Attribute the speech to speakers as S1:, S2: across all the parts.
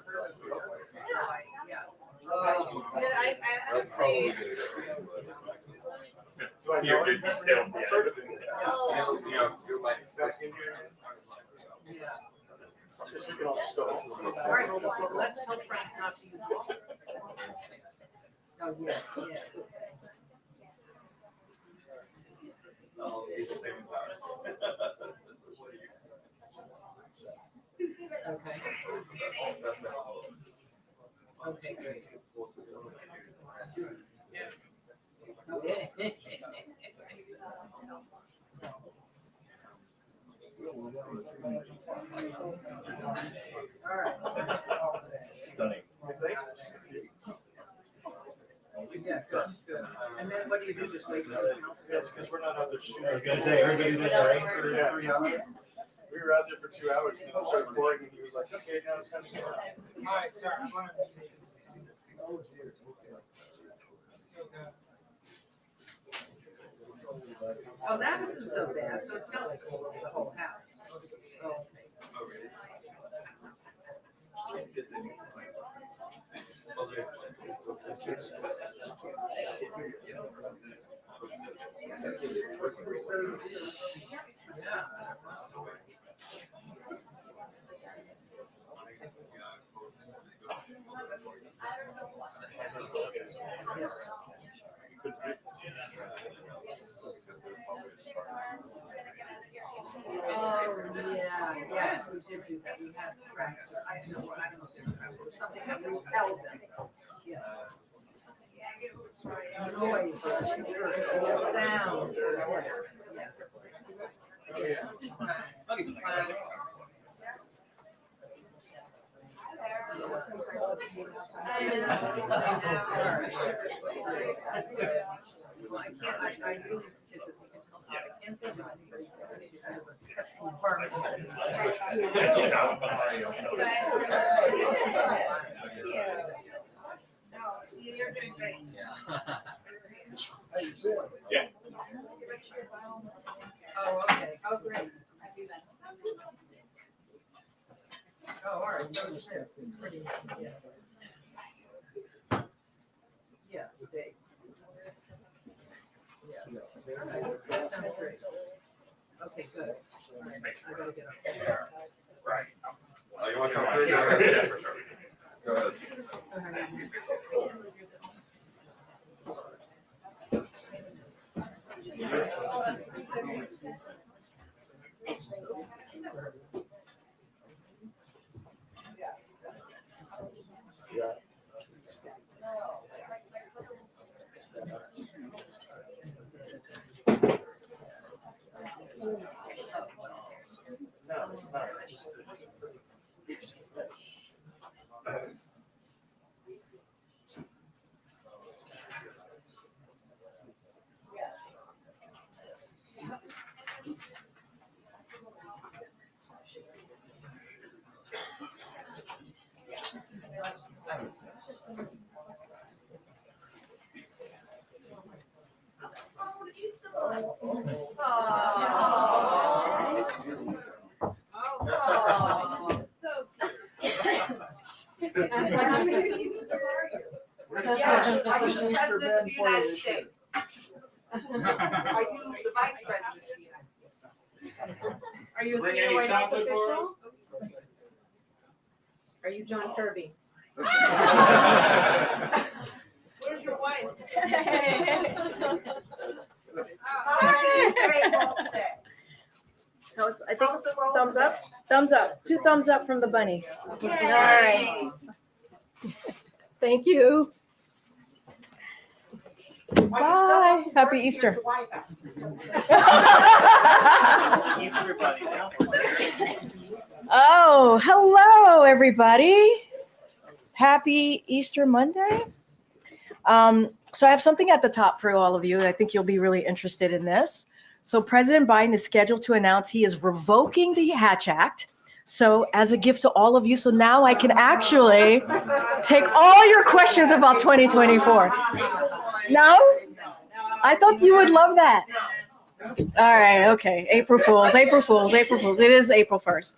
S1: heard of it. So yeah.
S2: I honestly.
S3: You're detailed.
S1: Yeah. All right, well, let's tell Frank not to use water. Oh, yeah, yeah.
S4: I'll be the same powers.
S1: Okay. Okay, great. Okay. All right.
S4: Stunning.
S1: Yeah, good, good. And then what do you do, just wait for the count?
S5: Yes, because we're not out there shooting.
S3: I was gonna say, everybody's been right for 3 hours.
S5: We were out there for 2 hours and it started pouring and he was like, okay, now it's time to get out.
S6: All right, sir.
S1: Oh, that isn't so bad, so it's not like the whole house. Oh, okay. Yeah. Oh, yeah, yes, we did do that. We had tracks, or I don't know if they were tracks, or something that repelled them. Yeah. Noise, or sound, or yes, yes. Well, I can't, I really did this. I can't think of anybody.
S2: You're doing great.
S3: Yeah.
S1: Oh, okay. Oh, great. Oh, all right. So it's pretty, yeah. Yeah, the date. Yeah. All right. That sounds great. Okay, good. All right. I gotta get up there.
S3: Right.
S4: Oh, you want to come
S3: Yeah,
S4: over?
S3: yeah, for sure.
S4: Go ahead.
S5: No, it's not.
S1: How many pieces are you?
S6: Yes, are you the
S5: Easter
S6: President of
S5: Ben
S6: the
S5: for you
S6: United
S5: this
S6: States?
S5: year.
S6: Are you the Vice President of the United States?
S2: Are you a
S3: Bring
S2: senior
S3: any
S2: White House
S3: chocolate for
S2: official? Are you John Kirby?
S1: Where's your wife?
S2: I think thumbs up. Thumbs up. 2 thumbs up from the bunny. All right. Thank you. Bye. Happy Easter.
S3: Easter bunny.
S2: Oh, hello, everybody. Happy Easter Monday. So I have something at the top for all of you. I think you'll be really interested in this. So President Biden is scheduled to announce he is revoking the Hatch Act. So as a gift to all of you, so now I can actually take all your questions about 2024. No? I thought you would love that. All right, okay. April Fools, April Fools, April Fools. It is April 1st.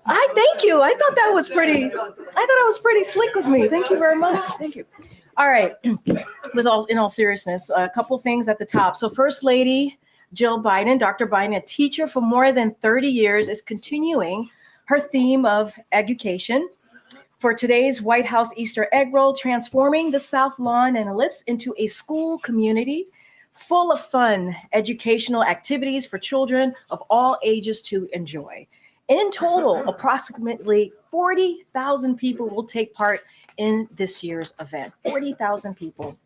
S2: I thank you. I thought that was pretty slick of me. Thank you very much. Thank you. All right. In all seriousness, a couple things at the top. So First Lady Jill Biden, Dr. Biden, a teacher for more than 30 years, is continuing her theme of education. For today's White House Easter egg roll, transforming the South Lawn and Ellipse into a school community full of fun, educational activities for children of all ages to enjoy. In total, approximately 40,000 people will take part in this year's event. 40,000 people.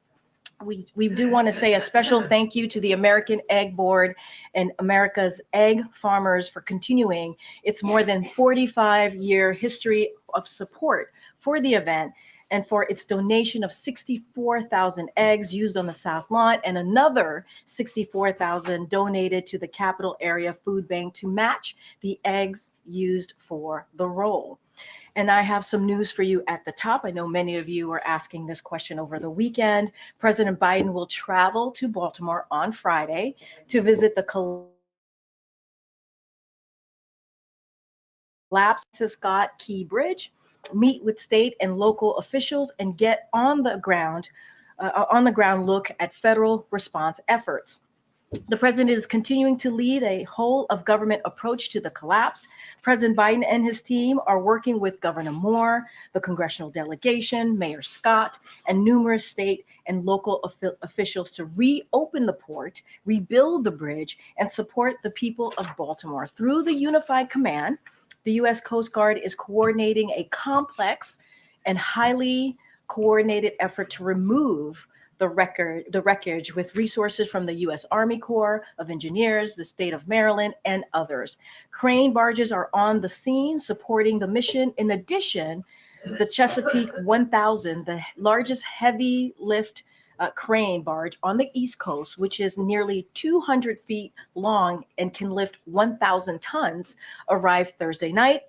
S2: We do want to say a special thank you to the American Egg Board and America's egg farmers for continuing its more than 45-year history of support for the event and for its donation of 64,000 eggs used on the South Lawn and another 64,000 donated to the Capital Area Food Bank to match the eggs used for the roll. And I have some news for you at the top. I know many of you were asking this question over the weekend. President Biden will travel to Baltimore on Friday to visit the collapsed Scott Key Bridge, meet with state and local officials, and get on the ground look at federal response efforts. The president is continuing to lead a whole of government approach to the collapse. President Biden and his team are working with Governor Moore, the congressional delegation, Mayor Scott, and numerous state and local officials to reopen the port, rebuild the bridge, and support the people of Baltimore. Through the Unified Command, the U.S. Coast Guard is coordinating a complex and highly coordinated effort to remove the wreckage with resources from the U.S. Army Corps of Engineers, the state of Maryland, and others. Crane barges are on the scene supporting the mission. In addition, the Chesapeake 1000, the largest heavy lift crane barge on the East Coast, which is nearly 200 feet long and can lift 1,000 tons, arrived Thursday night.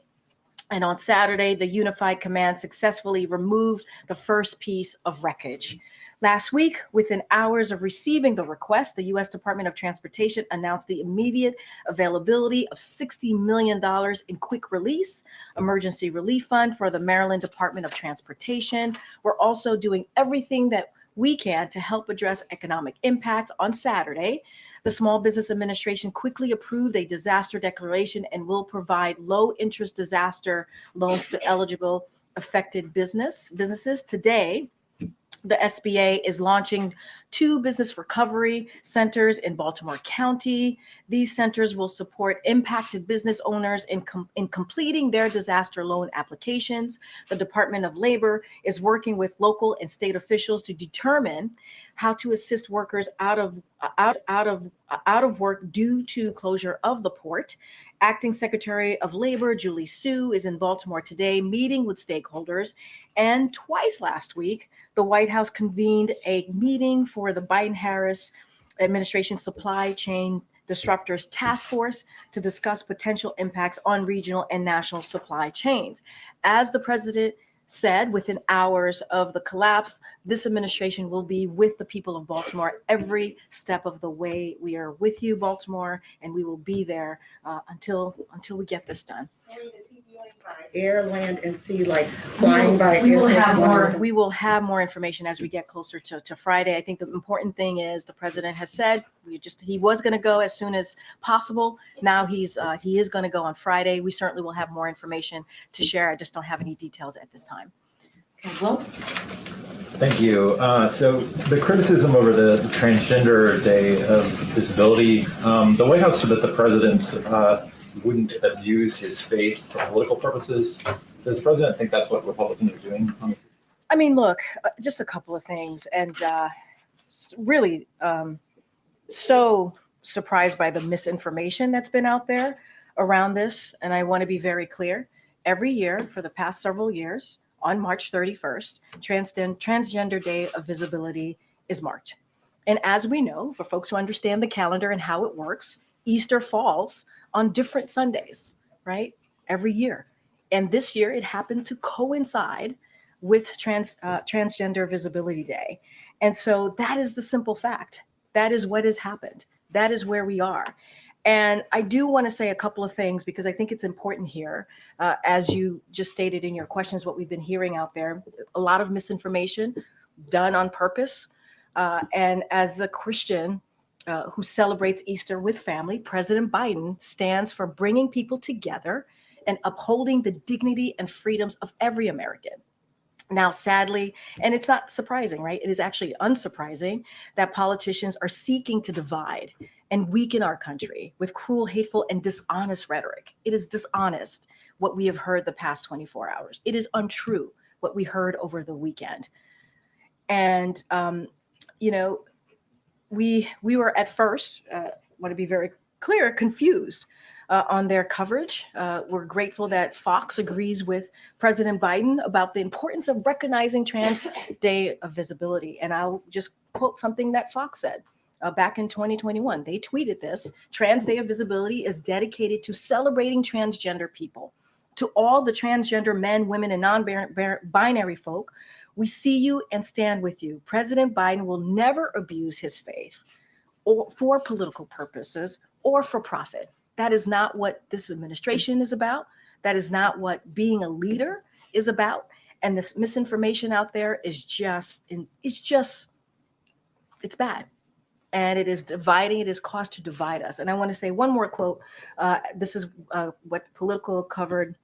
S2: And on Saturday, the Unified Command successfully removed the first piece of wreckage. Last week, within hours of receiving the request, the U.S. Department of Transportation announced the immediate availability of $60 million in quick release emergency relief fund for the Maryland Department of Transportation. We're also doing everything that we can to help address economic impacts. On Saturday, the Small Business Administration quickly approved a disaster declaration and will provide low-interest disaster loans to eligible affected businesses. Today, the SBA is launching 2 business recovery centers in Baltimore County. These centers will support impacted business owners in completing their disaster loan applications. The Department of Labor is working with local and state officials to determine how to assist workers out of work due to closure of the port. Acting Secretary of Labor Julie Su is in Baltimore today, meeting with stakeholders. And twice last week, the White House convened a meeting for the Biden-Harris administration supply chain disruptors task force to discuss potential impacts on regional and national supply chains. As the president said, within hours of the collapse, this administration will be with the people of Baltimore every step of the way. We are with you, Baltimore, and we will be there until we get this done.
S6: Air, land, and sea, like flying by.
S2: We will have more information as we get closer to Friday. I think the important thing is the president has said he was going to go as soon as possible. Now he is going to go on Friday. We certainly will have more information to share. I just don't have any details at this time. Okay, Will?
S4: Thank you. So the criticism over the Transgender Day of Visibility, the White House said that the president wouldn't abuse his faith for political purposes. Does the president think that's what Republicans are doing?
S2: I mean, look, just a couple of things, and really so surprised by the misinformation that's been out there around this. And I want to be very clear. Every year for the past several years, on March 31st, Transgender Day of Visibility is marked. And as we know, for folks who understand the calendar and how it works, Easter falls on different Sundays, right? Every year. And this year it happened to coincide with Transgender Visibility Day. And so that is the simple fact. That is what has happened. That is where we are. And I do want to say a couple of things because I think it's important here. As you just stated in your questions, what we've been hearing out there, a lot of misinformation done on purpose. And as a Christian who celebrates Easter with family, President Biden stands for bringing people together and upholding the dignity and freedoms of every American. Now, sadly, and it's not surprising, right? It is actually unsurprising that politicians are seeking to divide and weaken our country with cruel, hateful, and dishonest rhetoric. It is dishonest what we have heard the past 24 hours. It is untrue what we heard over the weekend. And, we were at first, want to be very clear, confused on their coverage. We're grateful that Fox agrees with President Biden about the importance of recognizing Trans Day of Visibility. And I'll just quote something that Fox said back in 2021. They tweeted this: Trans Day of Visibility is dedicated to celebrating transgender people. To all the transgender men, women, and non-binary folk, we see you and stand with you. President Biden will never abuse his faith or for political purposes or for profit. That is not what this administration is about. That is not what being a leader is about. And this misinformation out there is it's bad. And it is dividing. It is caused to divide us. And I want to say one more quote. This is what Politico covered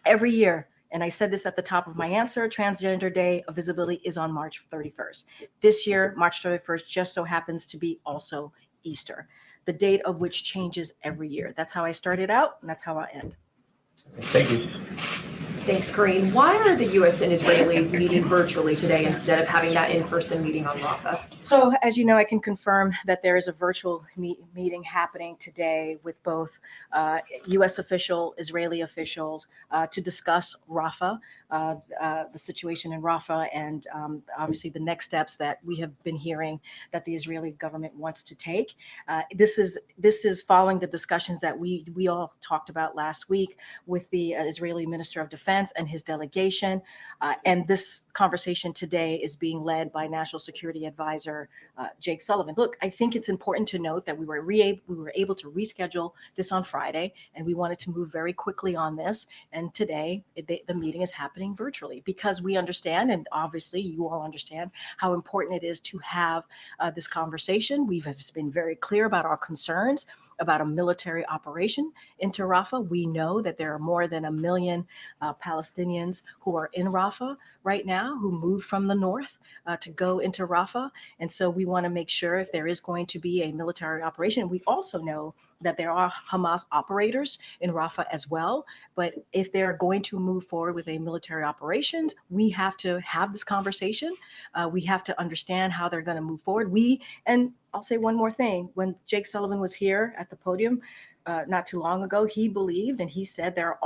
S2: every year. And I said this at the top of my answer: Transgender Day of Visibility is on March 31st. This year, March 31st just so happens to be also Easter, the date of which changes every year. That's how I started out, and that's how I end.
S4: Thank you.
S7: Thanks, Karine. Why are the U.S. and Israelis meeting virtually today instead of having that in-person meeting on Rafah?
S2: So, as you know, I can confirm that there is a virtual meeting happening today with both U.S. Israeli officials to discuss Rafah, the situation in Rafah, and obviously the next steps that we have been hearing that the Israeli government wants to take. This is following the discussions that we all talked about last week with the Israeli Minister of Defense and his delegation. And this conversation today is being led by National Security Advisor Jake Sullivan. Look, I think it's important to note that we were able to reschedule this on Friday, and we wanted to move very quickly on this. And today, the meeting is happening virtually because we understand, and obviously you all understand, how important it is to have this conversation. We've been very clear about our concerns about a military operation into Rafah. We know that there are more than 1 million Palestinians who are in Rafah right now, who moved from the north to go into Rafah. And so we want to make sure if there is going to be a military operation, we also know that there are Hamas operators in Rafah as well. But if they're going to move forward with a military operations, we have to have this conversation. We have to understand how they're going to move forward. And I'll say one more thing. When Jake Sullivan was here at the podium not too long ago, he believed and he said there are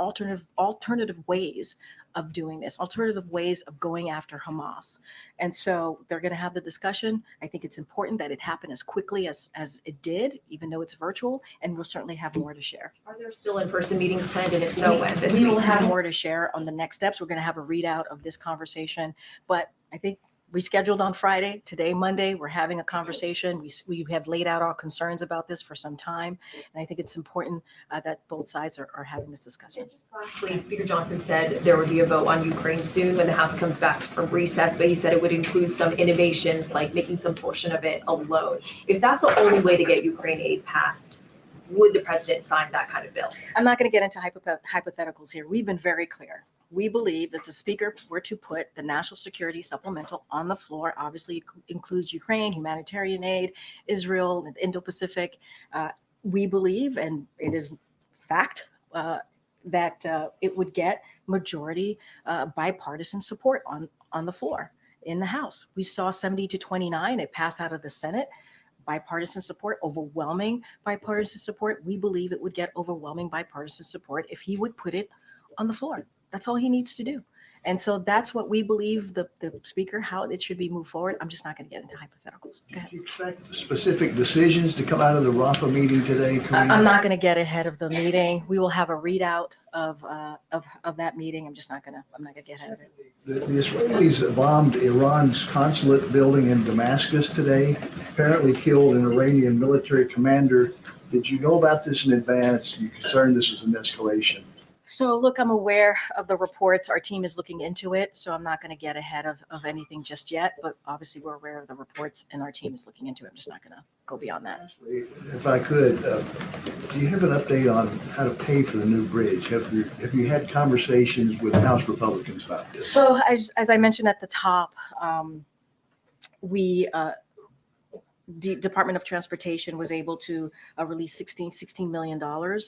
S2: alternative ways of doing this, alternative ways of going after Hamas. And so they're going to have the discussion. I think it's important that it happen as quickly as it did, even though it's virtual, and we'll certainly have more to share.
S7: Are there still in-person meetings planned, and if so, when?
S2: We will have more to share on the next steps. We're going to have a readout of this conversation, but I think we scheduled on Friday. Today, Monday, we're having a conversation. We have laid out our concerns about this for some time. And I think it's important that both sides are having this discussion.
S7: And just lastly, Speaker Johnson said there would be a vote on Ukraine soon when the House comes back from recess, but he said it would include some innovations like making some portion of it a loan. If that's the only way to get Ukraine aid passed, would the president sign that kind of bill?
S2: I'm not going to get into hypotheticals here. We've been very clear. We believe that the speaker were to put the national security supplemental on the floor, obviously includes Ukraine, humanitarian aid, Israel, and Indo-Pacific. We believe, and it is fact, that it would get majority bipartisan support on the floor in the House. We saw 70-29. It passed out of the Senate. Bipartisan support, overwhelming bipartisan support. We believe it would get overwhelming bipartisan support if he would put it on the floor. That's all he needs to do. And so that's what we believe the speaker, how it should be moved forward. I'm just not going to get into hypotheticals. Go ahead.
S8: Do you expect specific decisions to come out of the Rafah meeting today?
S2: I'm not going to get ahead of the meeting. We will have a readout of that meeting. I'm not going to get ahead of it.
S8: The Israelis bombed Iran's consulate building in Damascus today, apparently killed an Iranian military commander Did you know about this in advance? You concerned this was an escalation?
S2: So look, I'm aware of the reports. Our team is looking into it, so I'm not going to get ahead of anything just yet. But obviously, we're aware of the reports, and our team is looking into it. I'm just not going to go beyond that.
S8: If I could, do you have an update on how to pay for the new bridge? Have you had conversations with House Republicans about this?
S2: So as I mentioned at the top, we the Department of Transportation was able to release $16 million,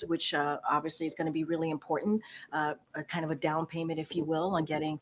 S2: which obviously is going to be really important, a kind of a down payment, if you will, on getting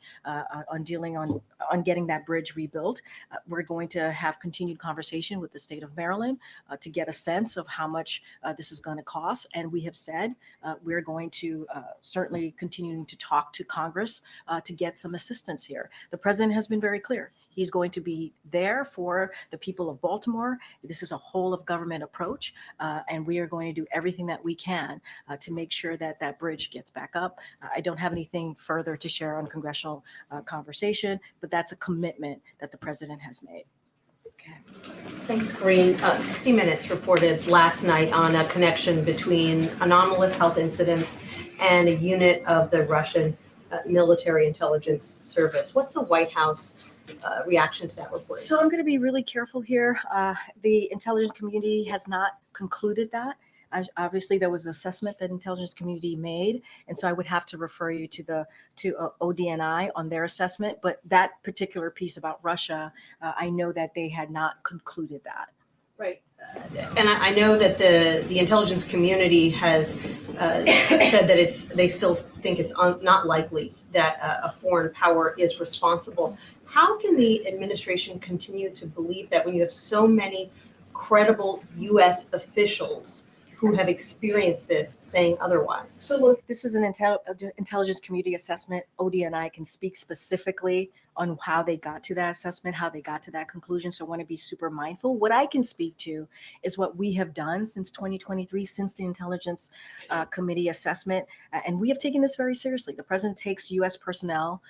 S2: getting that bridge rebuilt. We're going to have continued conversation with the state of Maryland to get a sense of how much this is going to cost. And we have said we're going to certainly continuing to talk to Congress to get some assistance here. The president has been very clear. He's going to be there for the people of Baltimore. This is a whole of government approach, and we are going to do everything that we can to make sure that that bridge gets back up. I don't have anything further to share on congressional conversation, but that's a commitment that the president has made. Okay.
S9: Thanks, Karine. 60 Minutes reported last night on a connection between anomalous health incidents and a unit of the Russian military intelligence service. What's the White House reaction to that report?
S2: So I'm going to be really careful here. The intelligence community has not concluded that. Obviously, there was an assessment that intelligence community made, and so I would have to refer you to ODNI on their assessment. But that particular piece about Russia, I know that they had not concluded that.
S9: Right. And I know that the intelligence community has said that they still think it's not likely that a foreign power is responsible. How can the administration continue to believe that when you have so many credible U.S. officials who have experienced this saying otherwise?
S2: So look, this is an intelligence community assessment. ODNI can speak specifically on how they got to that assessment, how they got to that conclusion. So I want to be super mindful. What I can speak to is what we have done since 2023, since the intelligence committee assessment. And we have taken this very seriously. The president takes U.S. personnel,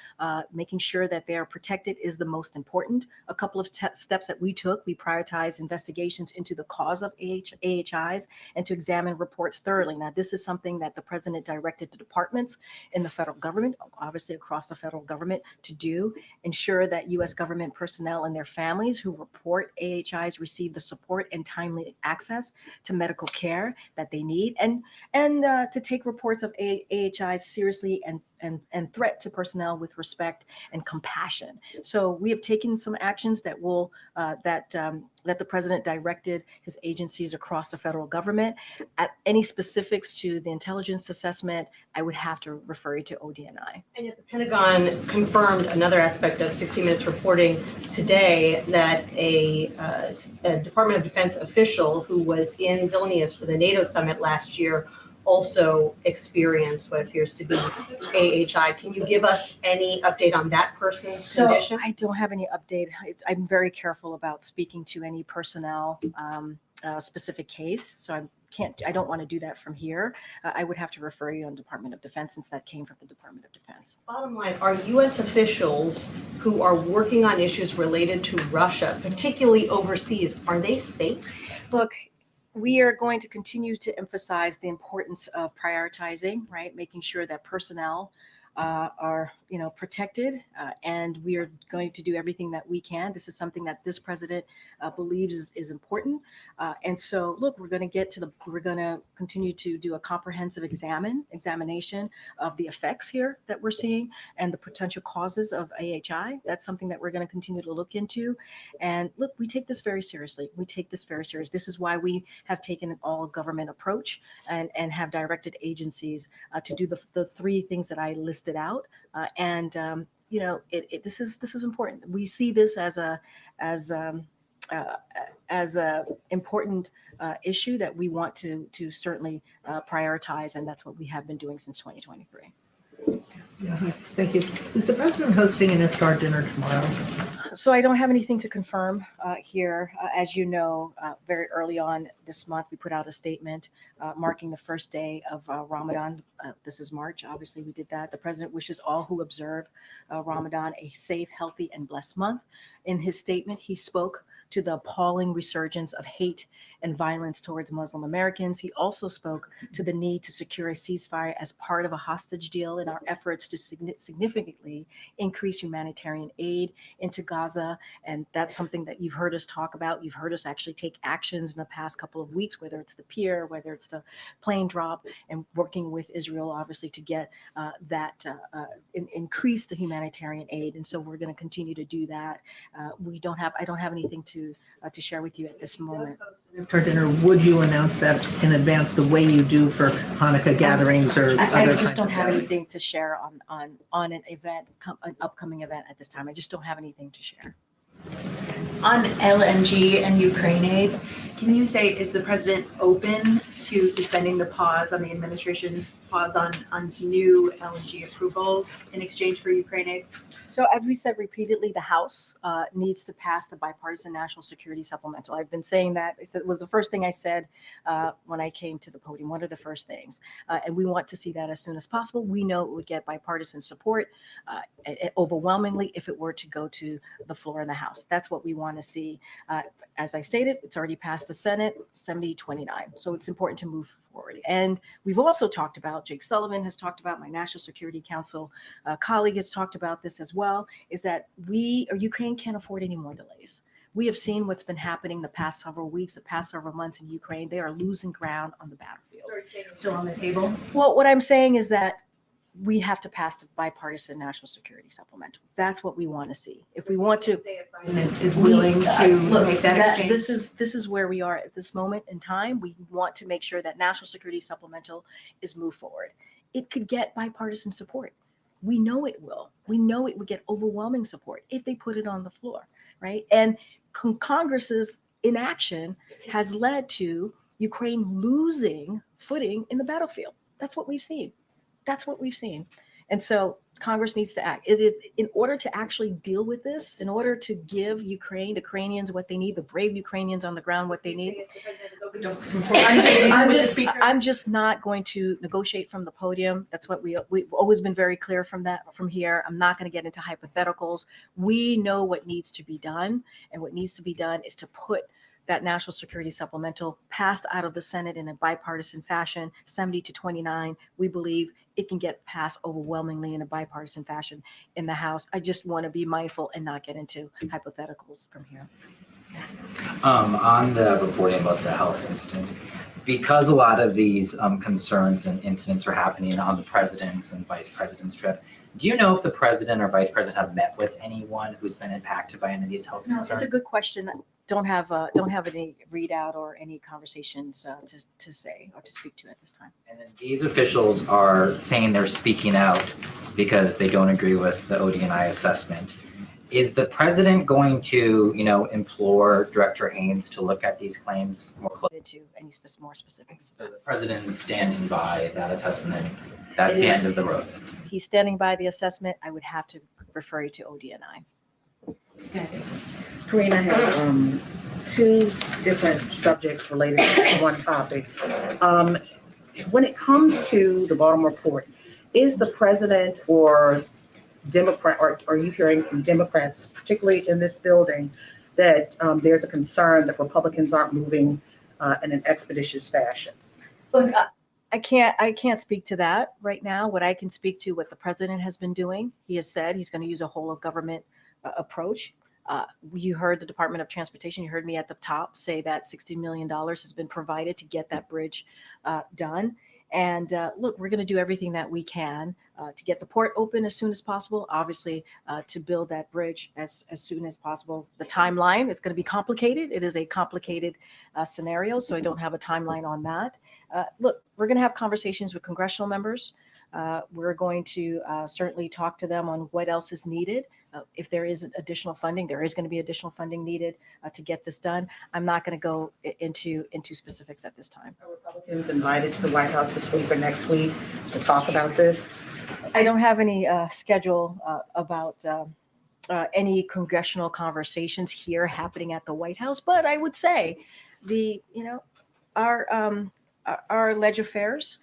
S2: making sure that they are protected is the most important. A couple of steps that we took, we prioritized investigations into the cause of AHIs and to examine reports thoroughly. Now, this is something that the president directed the departments in the federal government, obviously across the federal government, to do. Ensure that U.S. government personnel and their families who report AHIs receive the support and timely access to medical care that they need, and to take reports of AHIs seriously and threat to personnel with respect and compassion. So we have taken some actions that will that the president directed his agencies across the federal government. At any specifics to the intelligence assessment, I would have to refer you to ODNI.
S9: And yet the Pentagon confirmed another aspect of 60 Minutes reporting today that a Department of Defense official who was in Vilnius for the NATO summit last year also experienced what appears to be AHI. Can you give us any update on that person's condition?
S2: I don't have any update. I'm very careful about speaking to any personnel specific case. So I don't want to do that from here. I would have to refer you on Department of Defense since that came from the Department of Defense.
S9: Bottom line, are U.S. officials who are working on issues related to Russia, particularly overseas, are they safe?
S2: Look, we are going to continue to emphasize the importance of prioritizing, right? Making sure that personnel are protected, and we are going to do everything that we can. This is something that this president believes is important, and so look, we're going to continue to do a comprehensive examination of the effects here that we're seeing and the potential causes of AHI. That's something that we're going to continue to look into. And look, we take this very seriously. This is why we have taken an all government approach and have directed agencies to do the three things that I listed out, this is important. We see this as a important issue that we want to certainly prioritize, and that's what we have been doing since 2023.
S10: Yeah, thank you. Is the president hosting an iftar dinner tomorrow?
S2: So I don't have anything to confirm here. As you know, very early on this month, we put out a statement marking the first day of Ramadan. This is March. Obviously, we did that. The president wishes all who observe Ramadan a safe, healthy, and blessed month. In his statement, he spoke to the appalling resurgence of hate and violence towards Muslim Americans. He also spoke to the need to secure a ceasefire as part of a hostage deal in our efforts to significantly increase humanitarian aid into Gaza. And that's something that you've heard us talk about. You've heard us actually take actions in the past couple of weeks, whether it's the pier, whether it's the plane drop, and working with Israel, obviously, to get increase the humanitarian aid. And so we're going to continue to do that. I don't have anything to share with you at this moment.
S10: Iftar dinner, would you announce that in advance the way you do for Hanukkah gatherings or
S2: I
S10: other
S2: just
S10: kinds
S2: don't
S10: of
S2: have
S10: gatherings?
S2: anything to share on an event, an upcoming event at this time. I just don't have anything to share.
S11: On LNG and Ukraine aid, can you say, is the president open to suspending the pause on the administration's pause on new LNG approvals in exchange for Ukraine aid?
S2: So as we said repeatedly, the House needs to pass the bipartisan national security supplemental. I've been saying that. It was the first thing I said when I came to the podium, one of the first things. And we want to see that as soon as possible. We know it would get bipartisan support overwhelmingly if it were to go to the floor in the House. That's what we want to see. As I stated, it's already passed the Senate, 70-29. So it's important to move forward. And we've also talked about, Jake Sullivan has talked about, my National Security Council colleague has talked about this as well, is that Ukraine can't afford any more delays. We have seen what's been happening the past several weeks, the past several months in Ukraine. They are losing ground on the battlefield.
S11: So are you saying it's still on the table?
S2: Well, what I'm saying is that we have to pass the bipartisan national security supplemental. That's what we want to see. If we want to,
S11: Is willing to make that exchange?
S2: This is where we are at this moment in time. We want to make sure that national security supplemental is moved forward. It could get bipartisan support. We know it will. We know it would get overwhelming support if they put it on the floor, right? And Congress's inaction has led to Ukraine losing footing in the battlefield. That's what we've seen. That's what we've seen. And so Congress needs to act. It is in order to actually deal with this, in order to give the Ukrainians what they need, the brave Ukrainians on the ground what they need. I'm just not going to negotiate from the podium. That's what we've always been very clear from here. I'm not going to get into hypotheticals. We know what needs to be done, and what needs to be done is to put that national security supplemental passed out of the Senate in a bipartisan fashion, 70-29. We believe it can get passed overwhelmingly in a bipartisan fashion in the House. I just want to be mindful and not get into hypotheticals from here.
S12: On the reporting about the health incidents, because a lot of these concerns and incidents are happening on the president's and vice president's trip, do you know if the president or vice president have met with anyone who's been impacted by any of these health concerns?
S2: It's a good question. Don't have any readout or any conversations to say or to speak to at this time.
S12: And then these officials are saying they're speaking out because they don't agree with the ODNI assessment. Is the president going to, implore Director Haynes to look at these claims more closely?
S2: To any more specifics.
S12: So the president is standing by that assessment. That's the end of the road.
S2: He's standing by the assessment. I would have to refer you to ODNI.
S11: Okay.
S6: Karine, I have two different subjects related to one topic. When it comes to the Baltimore port, is the president or Democrat, or are you hearing from Democrats, particularly in this building, that there's a concern that Republicans aren't moving in an expeditious fashion?
S2: Look, I can't speak to that right now. What I can speak to, what the president has been doing, he has said he's going to use a whole of government approach. You heard the Department of Transportation, you heard me at the top say that $60 million has been provided to get that bridge done. And look, we're going to do everything that we can to get the port open as soon as possible, obviously to build that bridge as soon as possible. The timeline, it's going to be complicated. It is a complicated scenario, so I don't have a timeline on that. Look, we're going to have conversations with congressional members. We're going to certainly talk to them on what else is needed. If there is additional funding, there is going to be additional funding needed to get this done. I'm not going to go into specifics at this time.
S6: Are Republicans invited to the White House this week or next week to talk about this?
S2: I don't have any schedule about any congressional conversations here happening at the White House, but I would say our Ledge Affairs,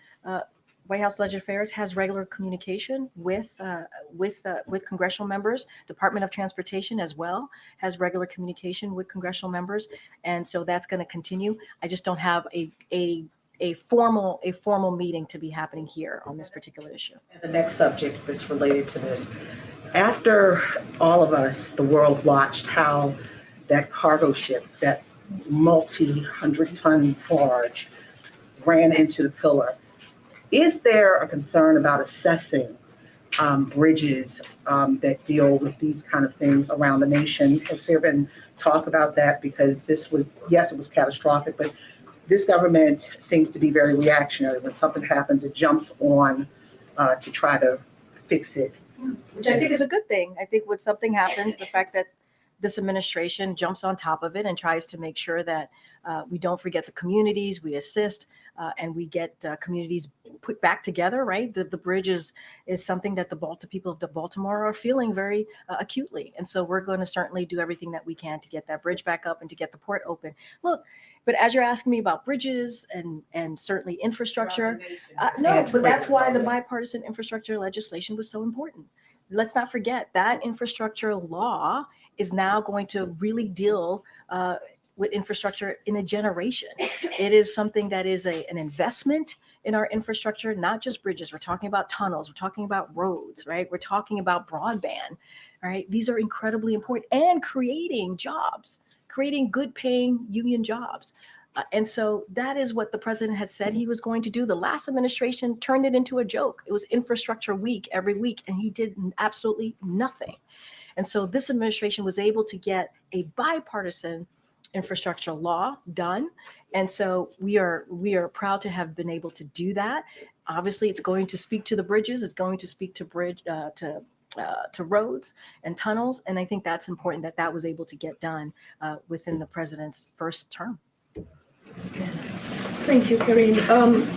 S2: White House Legislative Affairs has regular communication with congressional members. Department of Transportation as well has regular communication with congressional members, and so that's going to continue. I just don't have a formal meeting to be happening here on this particular issue.
S6: And the next subject that's related to this, after all of us, the world, watched how that cargo ship, that multi-100-ton barge, ran into the pillar, is there a concern about assessing bridges that deal with these kind of things around the nation? Has there been talk about that? Because this was, yes, it was catastrophic, but this government seems to be very reactionary. When something happens, it jumps on to try to fix it.
S2: Which I think is a good thing. I think when something happens, the fact that this administration jumps on top of it and tries to make sure that we don't forget the communities, we assist, and we get communities put back together, right? The bridge is something that the people of Baltimore are feeling very acutely. And so we're going to certainly do everything that we can to get that bridge back up and to get the port open. Look, but as you're asking me about bridges and certainly infrastructure, no, but that's why the bipartisan infrastructure legislation was so important. Let's not forget that infrastructure law is now going to really deal with infrastructure in a generation. It is something that is an investment in our infrastructure, not just bridges. We're talking about tunnels, we're talking about roads, right? We're talking about broadband, right? These are incredibly important, and creating jobs, creating good paying union jobs. And so that is what the president has said he was going to do. The last administration turned it into a joke. It was infrastructure week every week, and he did absolutely nothing. And so this administration was able to get a bipartisan infrastructure law done. And so we are proud to have been able to do that. Obviously, it's going to speak to the bridges. It's going to speak to roads and tunnels. And I think that's important that was able to get done within the president's first term.
S13: Thank you, Karine.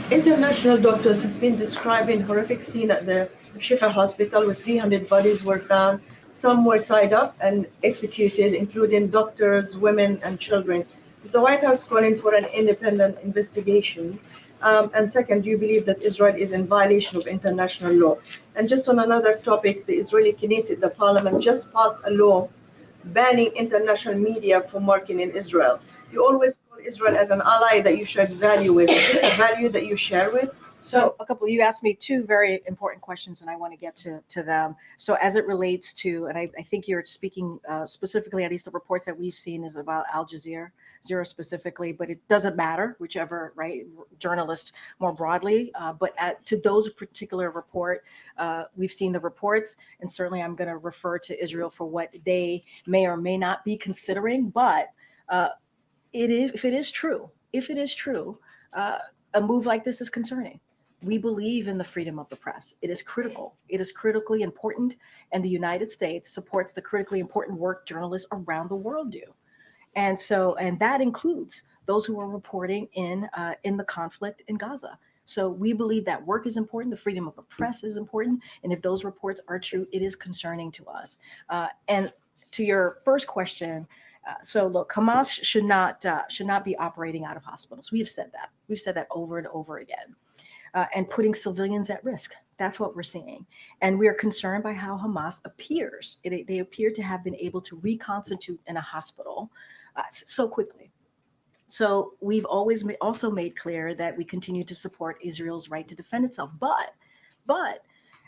S13: International doctors has been describing horrific scene at the Shifa hospital where 300 bodies were found. Some were tied up and executed, including doctors, women, and children. Is the White House calling for an independent investigation? And second, do you believe that Israel is in violation of international law? And just on another topic, the Israeli Knesset, the parliament, just passed a law banning international media from working in Israel. You always call Israel as an ally that you share value with. Is this a value that you share with?
S2: So you asked me two very important questions, and I want to get to them. So as it relates to, and I think you're speaking specifically, at least the reports that we've seen is about Al Jazeera specifically, but it doesn't matter, whichever, right, journalist more broadly. But to those particular report, we've seen the reports, and certainly I'm going to refer to Israel for what they may or may not be considering. But if it is true, a move like this is concerning. We believe in the freedom of the press. It is critical. It is critically important, and the United States supports the critically important work journalists around the world do. And that includes those who are reporting in the conflict in Gaza. So we believe that work is important, the freedom of the press is important, and if those reports are true, it is concerning to us. And to your first question, so look, Hamas should not be operating out of hospitals. We've said that. We've said that over and over again. And putting civilians at risk. That's what we're seeing. And we are concerned by how Hamas appears. They appear to have been able to reconstitute in a hospital so quickly. So we've always also made clear that we continue to support Israel's right to defend itself. But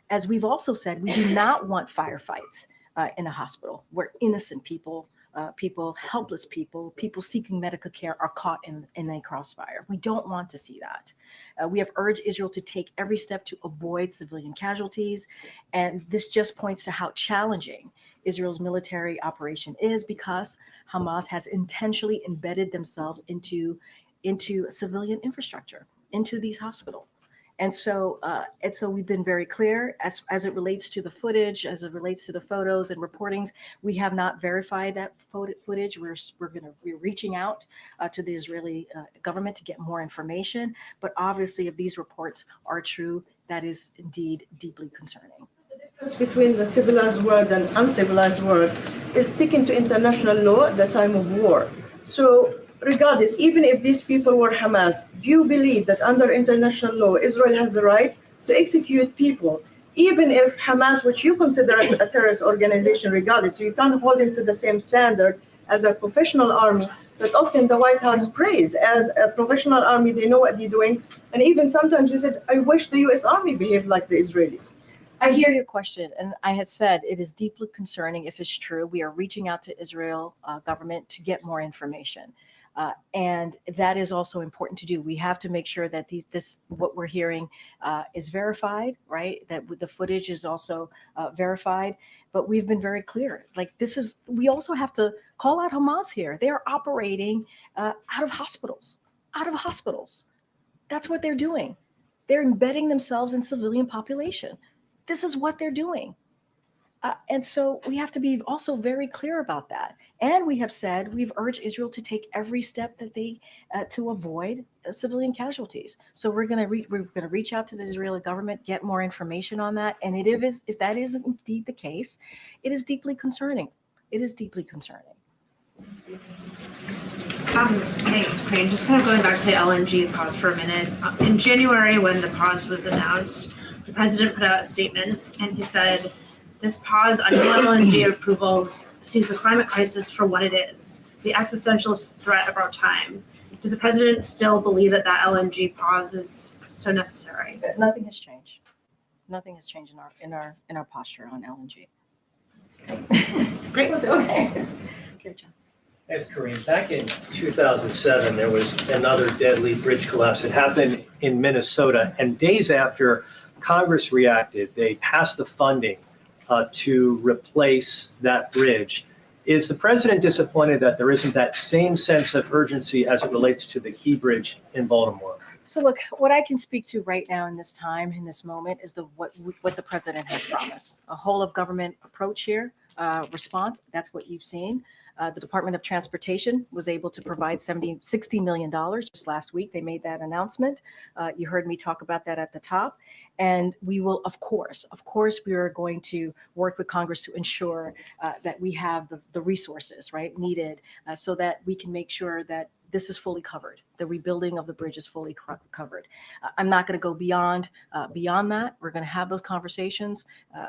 S2: as we've also said, we do not want firefights in a hospital where innocent people, helpless people seeking medical care are caught in a crossfire. We don't want to see that. We have urged Israel to take every step to avoid civilian casualties. And this just points to how challenging Israel's military operation is, because Hamas has intentionally embedded themselves into civilian infrastructure, into these hospitals. And so we've been very clear as it relates to the footage, as it relates to the photos and reportings. We have not verified that footage. We're reaching out to the Israeli government to get more information. But obviously, if these reports are true, that is indeed deeply concerning.
S13: The difference between the civilized world and uncivilized world is sticking to international law at the time of war. So regardless, even if these people were Hamas, do you believe that under international law, Israel has the right to execute people, even if Hamas, which you consider a terrorist organization regardless, so you can't hold them to the same standard as a professional army that often the White House praise as a professional army. They know what they're doing. And even sometimes you said, I wish the U.S. Army behaved like the Israelis.
S2: I hear your question, and I have said it is deeply concerning if it's true. We are reaching out to Israel government to get more information. And that is also important to do. We have to make sure that what we're hearing is verified, right? That the footage is also verified. But we've been very clear. Like we also have to call out Hamas here. They are operating out of hospitals, That's what they're doing. They're embedding themselves in civilian population. This is what they're doing. And so we have to be also very clear about that. And we have said, we've urged Israel to take every step that they to avoid civilian casualties. So we're going to reach out to the Israeli government, get more information on that. And if that is indeed the case, it is deeply concerning. It is deeply concerning.
S14: Thanks, Karine. Just kind of going back to the LNG pause for a minute. In January, when the pause was announced, the president put out a statement and he said, this pause on new LNG approvals sees the climate crisis for what it is, the existential threat of our time. Does the president still believe that LNG pause is so necessary?
S2: Nothing has changed. Nothing has changed in our posture on LNG.
S14: Great.
S2: Okay. Good job.
S15: Thanks, Karine. Back in 2007, there was another deadly bridge collapse. It happened in Minnesota, and days after Congress reacted, they passed the funding to replace that bridge. Is the president disappointed that there isn't that same sense of urgency as it relates to the Key Bridge in Baltimore?
S2: So look, what I can speak to right now in this time, in this moment, is what the president has promised. A whole of government approach here, response. That's what you've seen. The Department of Transportation was able to provide $60 million just last week. They made that announcement. You heard me talk about that at the top. And we will, of course, we are going to work with Congress to ensure that we have the resources, right, needed so that we can make sure that this is fully covered. The rebuilding of the bridge is fully covered. I'm not going to go beyond that. We're going to have those conversations.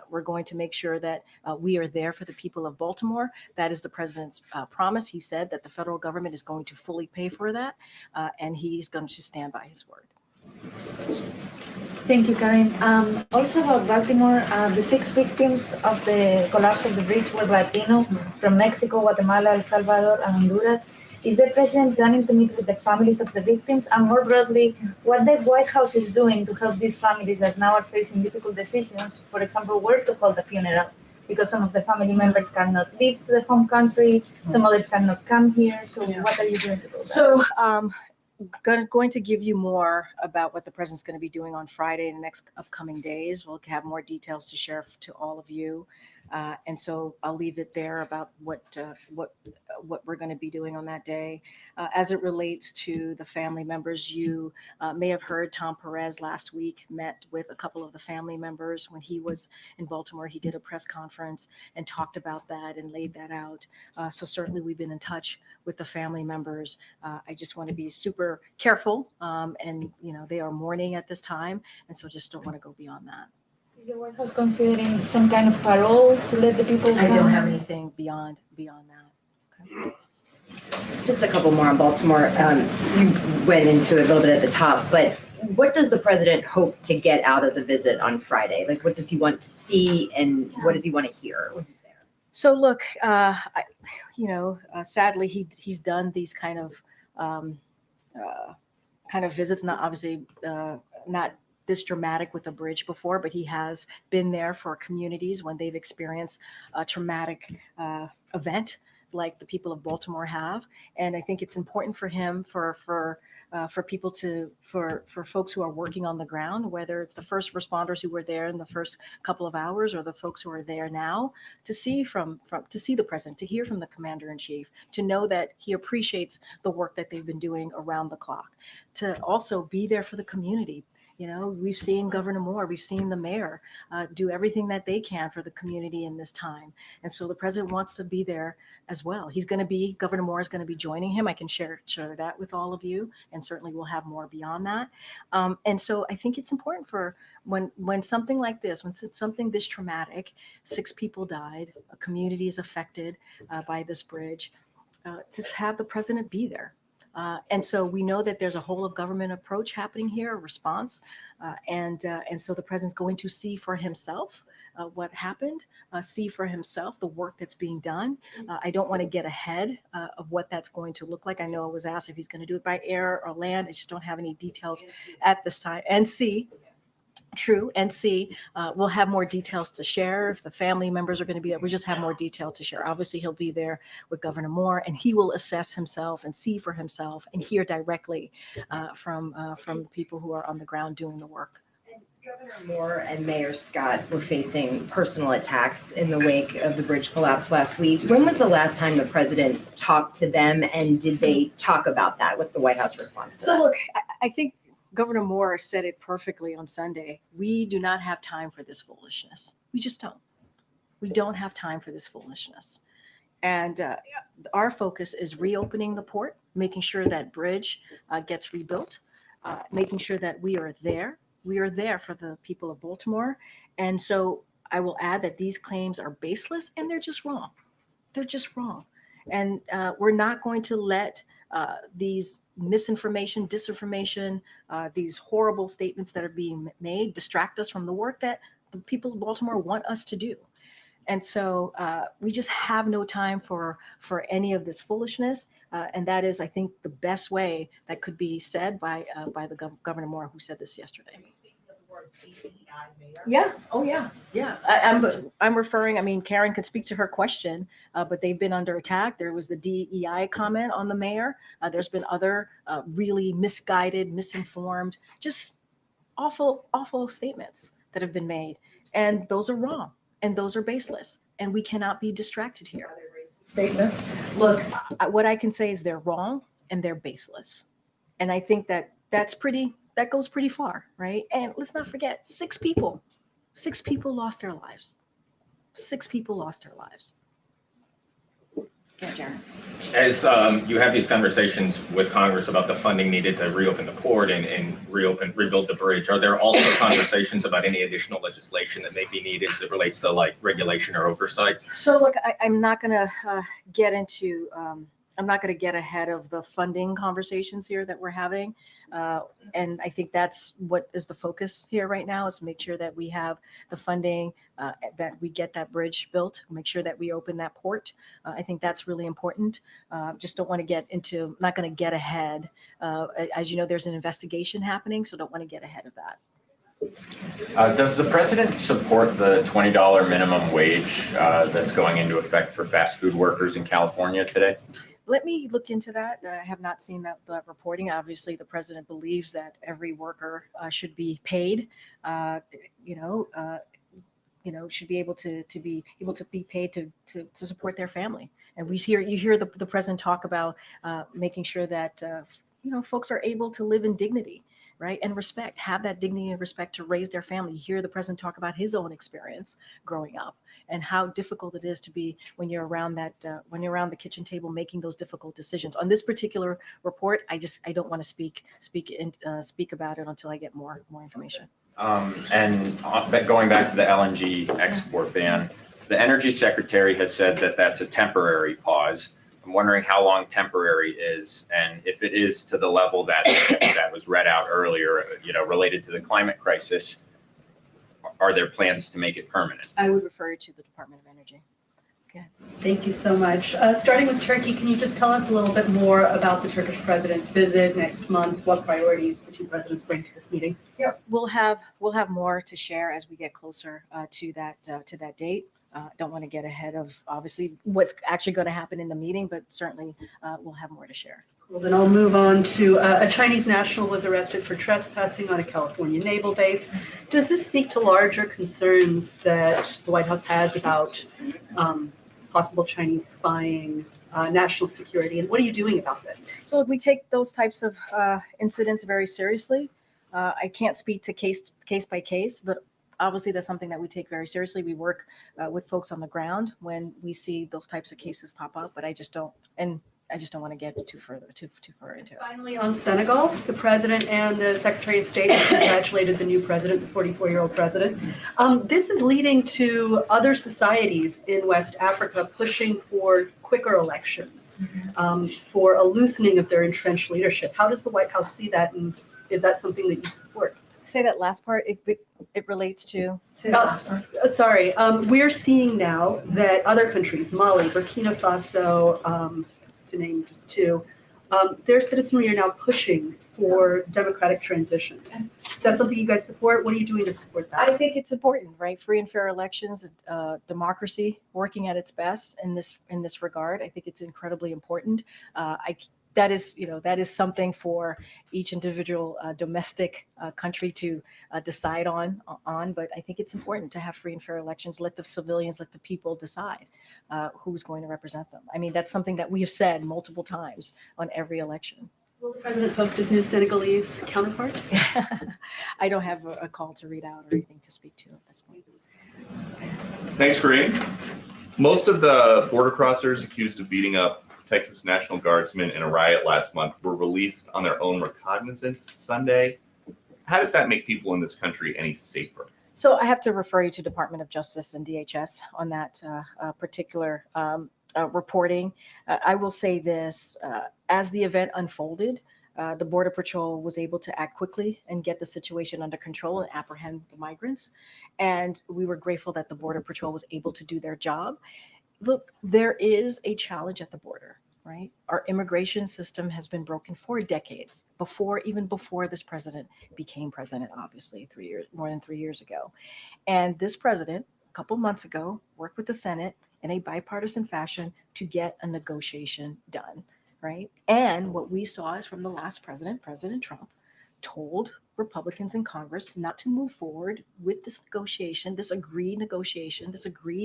S2: We're going to make sure that we are there for the people of Baltimore. That is the president's promise. He said that the federal government is going to fully pay for that, and he's going to stand by his word.
S16: Thank you, Karine. Also about Baltimore, the 6 victims of the collapse of the bridge were Latino from Mexico, Guatemala, El Salvador, and Honduras. Is the president planning to meet with the families of the victims? And more broadly, what the White House is doing to help these families that now are facing difficult decisions, for example, where to hold the funeral? Because some of the family members cannot leave to the home country, some others cannot come here. So what are you doing to do that?
S2: So going to give you more about what the president's going to be doing on Friday in the next upcoming days. We'll have more details to share to all of you. And so I'll leave it there about what we're going to be doing on that day. As it relates to the family members, you may have heard Tom Perez last week met with a couple of the family members when he was in Baltimore. He did a press conference and talked about that and laid that out. So certainly we've been in touch with the family members. I just want to be super careful, and they are mourning at this time, and so just don't want to go beyond that.
S16: Is the White House considering some kind of parole to let the people
S2: I
S16: come?
S2: don't have anything beyond that. Okay.
S17: Just a couple more on Baltimore. You went into it a little bit at the top, but what does the president hope to get out of the visit on Friday? Like, what does he want to see, and what does he want to hear when he's there?
S2: So look, sadly, he's done these kind of visits. Not obviously not this dramatic with a bridge before, but he has been there for communities when they've experienced a traumatic event like the people of Baltimore have. And I think it's important for him, for people for folks who are working on the ground, whether it's the first responders who were there in the first couple of hours or the folks who are there now, to see to see the president, to hear from the commander in chief, to know that he appreciates the work that they've been doing around the clock, to also be there for the community. You know, we've seen Governor Moore, we've seen the mayor do everything that they can for the community in this time. And so the president wants to be there as well. Governor Moore is going to be joining him. I can share that with all of you, and certainly we'll have more beyond that. And so I think it's important for when something like this, when it's something this traumatic, 6 people died, a community is affected by this bridge, to have the president be there. And so we know that there's a whole of government approach happening here, a response. And so the president's going to see for himself what happened, see for himself the work that's being done. I don't want to get ahead of what that's going to look like. I know I was asked if he's going to do it by air or land. I just don't have any details at this time. And see. True, and see, we'll have more details to share. If the family members are going to be there, we just have more detail to share. Obviously, he'll be there with Governor Moore, and he will assess himself and see for himself and hear directly from the people who are on the ground doing the work.
S17: Governor Moore and Mayor Scott were facing personal attacks in the wake of the bridge collapse last week. When was the last time the president talked to them, and did they talk about that? What's the White House response to that?
S2: So look, I think Governor Moore said it perfectly on Sunday. We do not have time for this foolishness. We just don't. We don't have time for this foolishness. And our focus is reopening the port, making sure that bridge gets rebuilt, making sure that we are there. We are there for the people of Baltimore. And so I will add that these claims are baseless and they're just wrong. They're just wrong. And we're not going to let these misinformation, disinformation, these horrible statements that are being made distract us from the work that the people of Baltimore want us to do. And so we just have no time for any of this foolishness. And that is, I think, the best way that could be said by the Governor Moore, who said this yesterday. Yeah. Oh, yeah. Yeah. I'm referring. I mean, Karen could speak to her question, but they've been under attack. There was the DEI comment on the mayor. There's been other really misguided, misinformed, just awful statements that have been made, and those are wrong, and those are baseless, and we cannot be distracted here.
S6: Statements.
S2: Look, what I can say is they're wrong and they're baseless, and I think that that goes pretty far, right? And let's not forget, 6 people lost their lives. 6 people lost their lives. Yeah, Jared.
S3: As you have these conversations with Congress about the funding needed to reopen the port and rebuild the bridge, are there also conversations about any additional legislation that may be needed as it relates to like regulation or oversight?
S2: So look, I'm not going to get into. I'm not going to get ahead of the funding conversations here that we're having. And I think that's what is the focus here right now, is make sure that we have the funding, that we get that bridge built, make sure that we open that port. I think that's really important. Just don't want to get into, not going to get ahead. As you know, there's an investigation happening, so don't want to get ahead of that.
S18: Does the president support the $20 minimum wage that's going into effect for fast food workers in California today?
S2: Let me look into that. I have not seen that reporting. Obviously, the president believes that every worker should be paid. Should be able to be paid to support their family. And you hear the president talk about making sure that folks are able to live in dignity, right, and respect, have that dignity and respect to raise their family. You hear the president talk about his own experience growing up and how difficult it is to be when you're around the kitchen table making those difficult decisions. On this particular report, I don't want to speak about it until I get more information.
S18: And going back to the LNG export ban, the energy secretary has said that that's a temporary pause. I'm wondering how long temporary is, and if it is to the level that was read out earlier, related to the climate crisis, are there plans to make it permanent?
S2: I would refer you to the Department of Energy. Okay.
S19: Thank you so much. Starting with Turkey, can you just tell us a little bit more about the Turkish president's visit next month? What priorities the 2 presidents bring to this meeting?
S2: Yeah, we'll have more to share as we get closer to that date. Don't want to get ahead of obviously what's actually going to happen in the meeting, but certainly we'll have more to share.
S19: Well, then I'll move on to a Chinese national was arrested for trespassing on a California naval base. Does this speak to larger concerns that the White House has about possible Chinese spying, national security, and what are you doing about this?
S2: So we take those types of incidents very seriously. I can't speak to case by case, but obviously that's something that we take very seriously. We work with folks on the ground when we see those types of cases pop up, but I just don't want to get too far into it.
S19: Finally, on Senegal, the president and the Secretary of State have congratulated the new president, the 44-year-old president. This is leading to other societies in West Africa pushing for quicker elections, for a loosening of their entrenched leadership. How does the White House see that, and is that something that you support?
S2: Say that last part. It relates to.
S19: Sorry, we're seeing now that other countries, Mali, Burkina Faso, to name just two, their citizenry are now pushing for democratic transitions. Is that something you guys support? What are you doing to support that?
S2: I think it's important, right? Free and fair elections, democracy working at its best in this regard. I think it's incredibly important. That is something for each individual domestic country to decide on. But I think it's important to have free and fair elections. Let the civilians, let the people decide who's going to represent them. I mean, that's something that we have said multiple times on every election.
S19: Will the president post his new Senegalese counterpart?
S2: I don't have a call to read out or anything to speak to at this point.
S20: Thanks, Karine. Most of the border crossers accused of beating up Texas National Guardsmen in a riot last month were released on their own recognizance Sunday. How does that make people in this country any safer?
S2: So I have to refer you to Department of Justice and DHS on that particular reporting. I will say this, as the event unfolded, the Border Patrol was able to act quickly and get the situation under control and apprehend the migrants. And we were grateful that the Border Patrol was able to do their job. Look, there is a challenge at the border, right? Our immigration system has been broken for decades, even before this president became president, obviously, more than 3 years ago. And this president, a couple months ago, worked with the Senate in a bipartisan fashion to get a negotiation done, right? And what we saw is from the last president, President Trump, told Republicans in Congress not to move forward with this negotiation, this agreed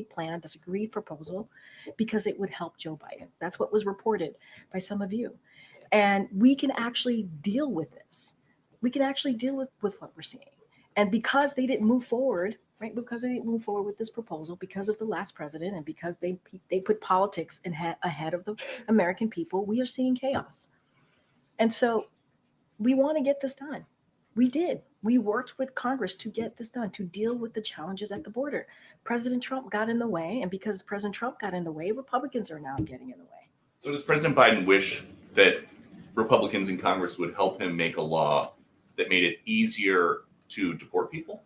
S2: plan, this agreed proposal, because it would help Joe Biden. That's what was reported by some of you. And we can actually deal with this. We can actually deal with what we're seeing. And because they didn't move forward, right? Because they didn't move forward with this proposal, because of the last president, and because they put politics ahead of the American people, we are seeing chaos. And so we want to get this done. We did. We worked with Congress to get this done, to deal with the challenges at the border. President Trump got in the way, and because President Trump got in the way, Republicans are now getting in the way.
S20: So does President Biden wish that Republicans in Congress would help him make a law that made it easier to deport people?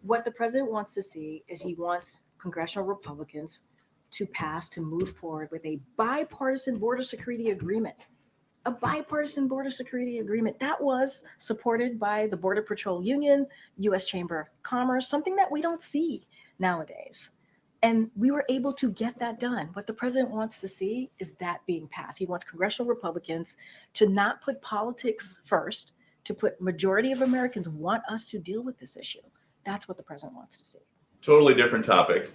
S2: What the president wants to see is he wants congressional Republicans to move forward with a bipartisan border security agreement. A bipartisan border security agreement that was supported by the Border Patrol Union, U.S. Chamber of Commerce, something that we don't see nowadays. And we were able to get that done. What the president wants to see is that being passed. He wants congressional Republicans to not put politics first, to put majority of Americans want us to deal with this issue. That's what the president wants to see.
S20: Totally different topic.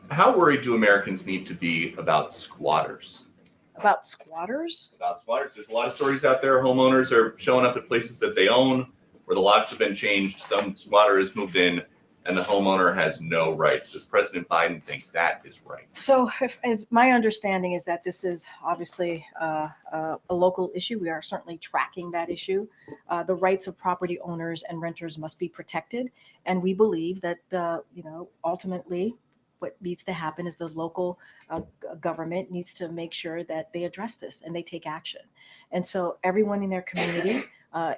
S20: How worried do Americans need to be about squatters?
S2: About squatters?
S20: About squatters. There's a lot of stories out there. Homeowners are showing up at places that they own where the locks have been changed. Some squatter has moved in and the homeowner has no rights. Does President Biden think that is right?
S2: So if my understanding is that this is obviously a local issue. We are certainly tracking that issue. The rights of property owners and renters must be protected. And we believe that, ultimately, what needs to happen is the local government needs to make sure that they address this and they take action. And so everyone in their community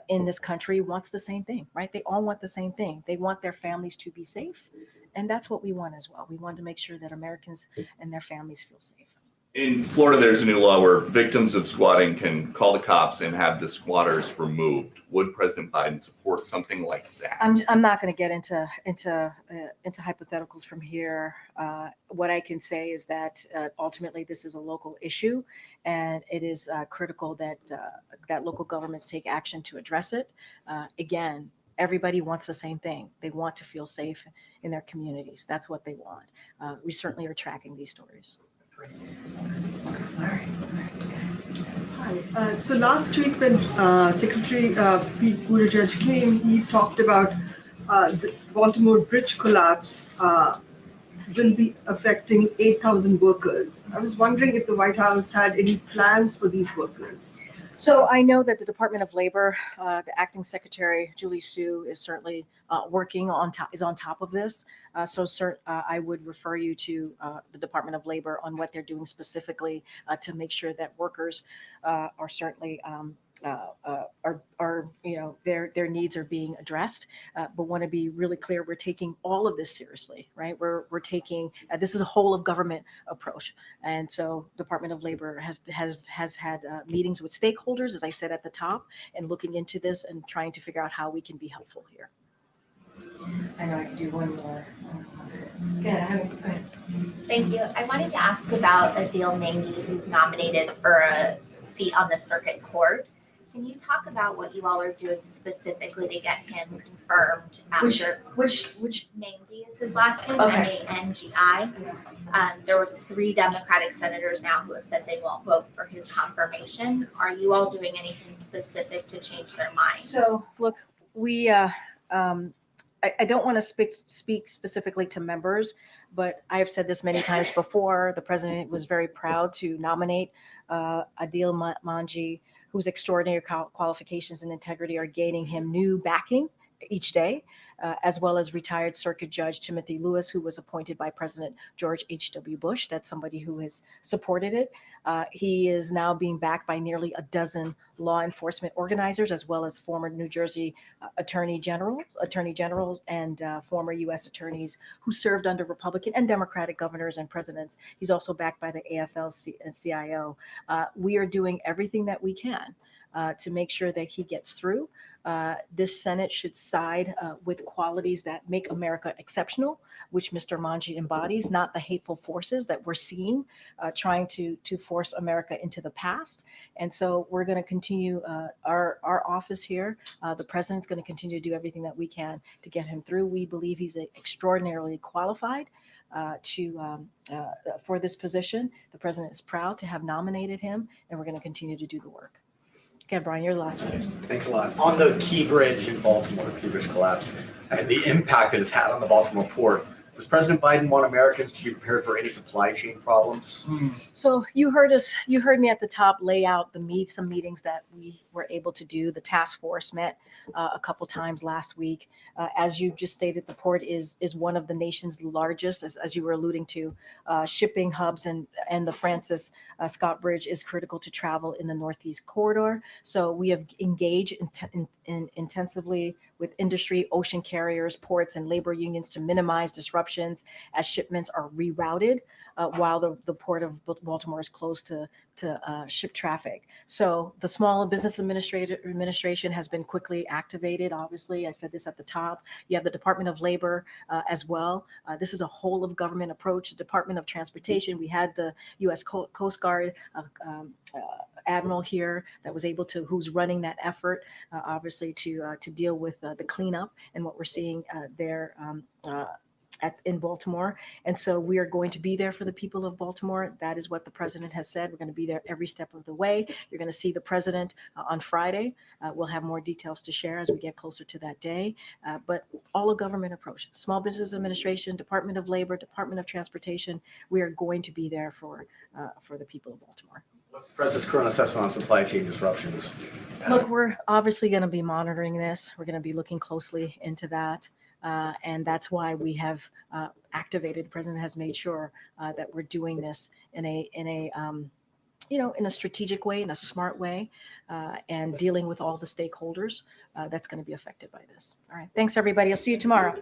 S2: in this country wants the same thing, right? They all want the same thing. They want their families to be safe. And that's what we want as well. We want to make sure that Americans and their families feel safe.
S20: In Florida, there's a new law where victims of squatting can call the cops and have the squatters removed. Would President Biden support something like that?
S2: I'm not going to get into hypotheticals from here. What I can say is that ultimately this is a local issue, and it is critical that that local governments take action to address it. Again, everybody wants the same thing. They want to feel safe in their communities. That's what they want. We certainly are tracking these stories.
S10: All right.
S19: Hi. So last week when Secretary Pete Buttigieg came, he talked about the Baltimore Bridge collapse will be affecting 8,000 workers. I was wondering if the White House had any plans for these workers.
S2: So I know that the Department of Labor, the acting secretary, Julie Su, is certainly working on top of this. I would refer you to the Department of Labor on what they're doing specifically to make sure that workers are certainly their needs are being addressed. But want to be really clear, we're taking all of this seriously, right? We're taking this is a whole of government approach, and so Department of Labor has had meetings with stakeholders, as I said at the top, and looking into this and trying to figure out how we can be helpful here. I know I can do one more. Go ahead.
S21: Thank you. I wanted to ask about Adil Mji, who's nominated for a seat on the circuit court. Can you talk about what you all are doing specifically to get him confirmed after?
S2: Which
S21: Mji is his last name,
S2: Okay.
S21: Mji. There were 3 Democratic senators now who have said they won't vote for his confirmation. Are you all doing anything specific to change their minds?
S2: So look, we I don't want to speak specifically to members, but I have said this many times before. The president was very proud to nominate Adil Mji, whose extraordinary qualifications and integrity are gaining him new backing each day, as well as retired Circuit Judge Timothy Lewis, who was appointed by President George H.W. Bush. That's somebody who has supported it. He is now being backed by nearly a dozen law enforcement organizers, as well as former New Jersey attorney generals, and former U.S. attorneys who served under Republican and Democratic governors and presidents. He's also backed by the AFL-CIO. We are doing everything that we can to make sure that he gets through. This Senate should side with qualities that make America exceptional, which Mr. Mji embodies, not the hateful forces that we're seeing trying to force America into the past. And so we're going to continue our office here. The president's going to continue to do everything that we can to get him through. We believe he's extraordinarily qualified for this position. The president is proud to have nominated him, and we're going to continue to do the work. Okay, Brian, you're the last one.
S22: Thanks a lot. On the Key Bridge in Baltimore, the Key Bridge collapse, and the impact that it's had on the Baltimore port, does President Biden want Americans to be prepared for any supply chain problems?
S2: So you heard me at the top lay out some meetings that we were able to do. The task force met a couple times last week. As you just stated, the port is one of the nation's largest, as you were alluding to, shipping hubs, and the Francis Scott Bridge is critical to travel in the Northeast corridor. So we have engaged intensively with industry, ocean carriers, ports, and labor unions to minimize disruptions as shipments are rerouted while the port of Baltimore is closed to ship traffic. So the Small Business Administration has been quickly activated. Obviously, I said this at the top. You have the Department of Labor as well. This is a whole of government approach. The Department of Transportation, we had the U.S. Coast Guard admiral here that was able to, who's running that effort, obviously to deal with the cleanup and what we're seeing there in Baltimore. And so we are going to be there for the people of Baltimore. That is what the president has said. We're going to be there every step of the way. You're going to see the president on Friday. We'll have more details to share as we get closer to that day. But all a government approach, Small Business Administration, Department of Labor, Department of Transportation, we are going to be there for the people of Baltimore.
S22: What's the president's current assessment on supply chain disruptions?
S2: Look, we're obviously going to be monitoring this. We're going to be looking closely into that. And that's why we have activated. The president has made sure that we're doing this in a strategic way, in a smart way, and dealing with all the stakeholders that's going to be affected by this. All right. Thanks, everybody. I'll see you tomorrow.